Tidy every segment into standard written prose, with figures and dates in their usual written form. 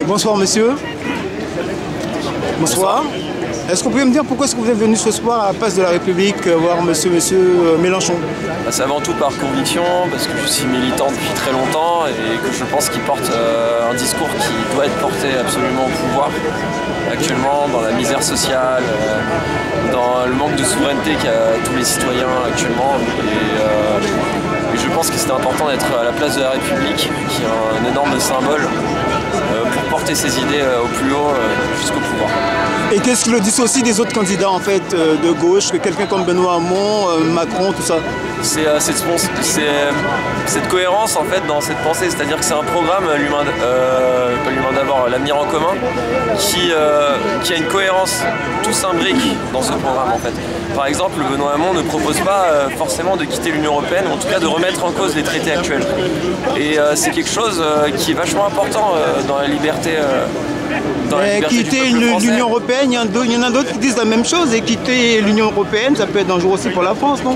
Bonsoir monsieur. Bonsoir. Est-ce que vous pouvez me dire pourquoi est-ce que vous êtes venu ce soir à la place de la République voir monsieur Mélenchon? C'est avant tout par conviction, parce que je suis militant depuis très longtemps et que je pense qu'il porte un discours qui doit être porté absolument au pouvoir actuellement, dans la misère sociale, dans le manque de souveraineté qu'a tous les citoyens actuellement. Et je pense que c'était important d'être à la place de la République, qui est un énorme symbole pour porter ses idées au plus haut jusqu'au pouvoir. Et qu'est-ce qui le dissocie des autres candidats en fait de gauche, que quelqu'un comme Benoît Hamon, Macron, tout ça? C'est cette cohérence en fait dans cette pensée, c'est-à-dire que c'est un programme, pas l'Humain d'abord, l'Avenir en commun, qui a une cohérence, tout s'imbrique dans ce programme en fait. Par exemple, Benoît Hamon ne propose pas forcément de quitter l'Union européenne, ou en tout cas de remettre en cause les traités actuels. Et c'est quelque chose qui est vachement important dans la liberté. Quitter l'Union européenne, il y en a d'autres qui disent la même chose, et quitter l'Union européenne, ça peut être dangereux aussi pour la France, non?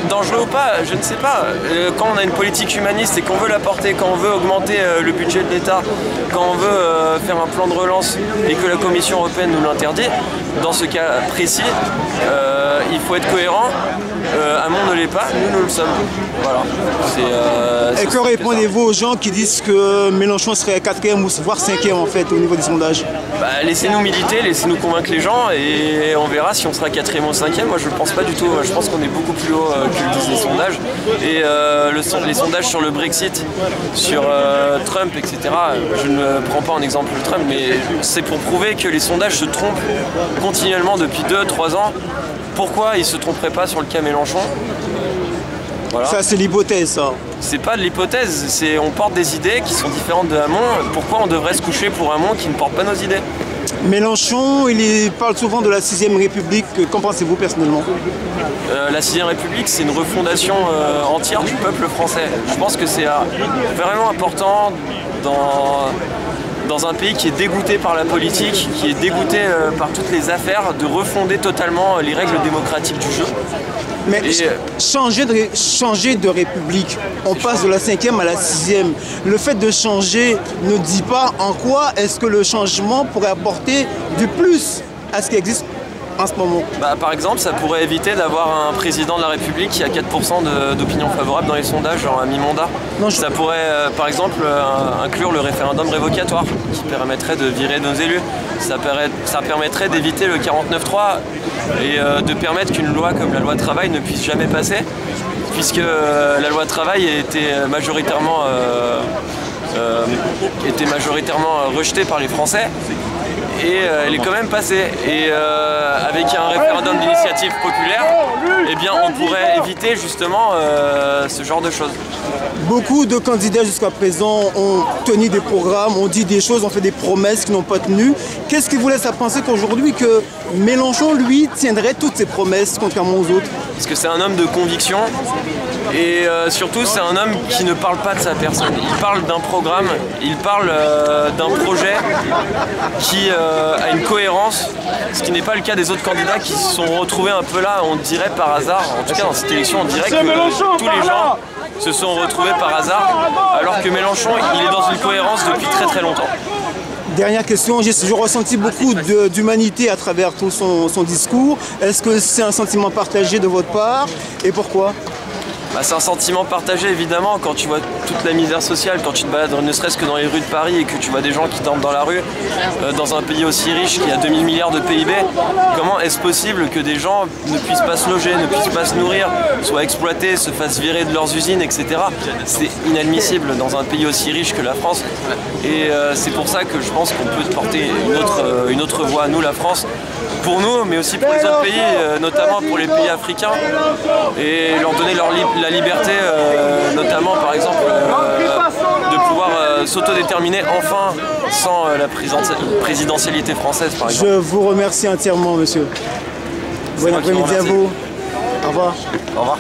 Dangereux ou pas, je ne sais pas. Quand on a une politique humaniste et qu'on veut la porter, quand on veut augmenter le budget de l'État, quand on veut faire un plan de relance et que la Commission européenne nous l'interdit, dans ce cas précis, il faut être cohérent. Hamon ne l'est pas, nous le sommes. Voilà. Et que répondez-vous aux gens qui disent que Mélenchon serait 4e ou voire 5e en fait au niveau des sondages? Laissez-nous militer, laissez-nous convaincre les gens et on verra si on sera 4e ou 5e. Moi je ne pense pas du tout, je pense qu'on est beaucoup plus haut que le disent les sondages. Et les sondages sur le Brexit, sur Trump, etc., je ne prends pas en exemple Trump, mais c'est pour prouver que les sondages se trompent continuellement depuis 2-3 ans. Pourquoi ils ne se tromperaient pas sur le cas Mélenchon? Voilà. Ça c'est l'hypothèse, ça. C'est pas de l'hypothèse, on porte des idées qui sont différentes de Hamon. Pourquoi on devrait se coucher pour Hamon qui ne porte pas nos idées? Mélenchon, il parle souvent de la 6ème République. Qu'en pensez-vous personnellement? La 6ème République, c'est une refondation entière du peuple français. Je pense que c'est vraiment important dans un pays qui est dégoûté par la politique, qui est dégoûté par toutes les affaires, de refonder totalement les règles démocratiques du jeu. Mais changer de république, on passe de la 5e à la 6e. Le fait de changer ne dit pas en quoi est-ce que le changement pourrait apporter du plus à ce qui existe en ce moment. Par exemple, ça pourrait éviter d'avoir un président de la République qui a 4% d'opinion favorable dans les sondages à mi-mandat. Ça pourrait, par exemple, inclure le référendum révocatoire qui permettrait de virer nos élus. Ça permettrait d'éviter le 49.3 et de permettre qu'une loi comme la loi travail ne puisse jamais passer, puisque la loi travail était majoritairement rejetée par les Français. Et elle est quand même passée. Et avec un référendum d'initiative populaire, eh bien, on pourrait éviter justement ce genre de choses. Beaucoup de candidats jusqu'à présent ont tenu des programmes, ont dit des choses, ont fait des promesses qui n'ont pas tenu. Qu'est-ce qui vous laisse à penser qu'aujourd'hui que Mélenchon, lui, tiendrait toutes ses promesses contrairement aux autres? Parce que c'est un homme de conviction et surtout c'est un homme qui ne parle pas de sa personne. Il parle d'un programme, il parle d'un projet qui a une cohérence, ce qui n'est pas le cas des autres candidats qui se sont retrouvés un peu là, on dirait par hasard. En tout cas dans cette élection on dirait que tous les gens se sont retrouvés par hasard, alors que Mélenchon il est dans une cohérence depuis très très longtemps. Dernière question, j'ai ressenti beaucoup d'humanité à travers tout son discours. Est-ce que c'est un sentiment partagé de votre part et pourquoi? C'est un sentiment partagé évidemment quand tu vois toute la misère sociale, quand tu te balades ne serait-ce que dans les rues de Paris et que tu vois des gens qui dorment dans la rue, dans un pays aussi riche qui a 2000 milliards de PIB, comment est-ce possible que des gens ne puissent pas se loger, ne puissent pas se nourrir, soient exploités, se fassent virer de leurs usines, etc. C'est inadmissible dans un pays aussi riche que la France et c'est pour ça que je pense qu'on peut porter une autre voie, nous la France, pour nous mais aussi pour les autres pays, notamment pour les pays africains et leur donner la liberté, notamment par exemple de pouvoir s'autodéterminer enfin sans la présidentialité française par exemple. Je vous remercie entièrement monsieur. Bon après-midi à vous. Au revoir. Au revoir.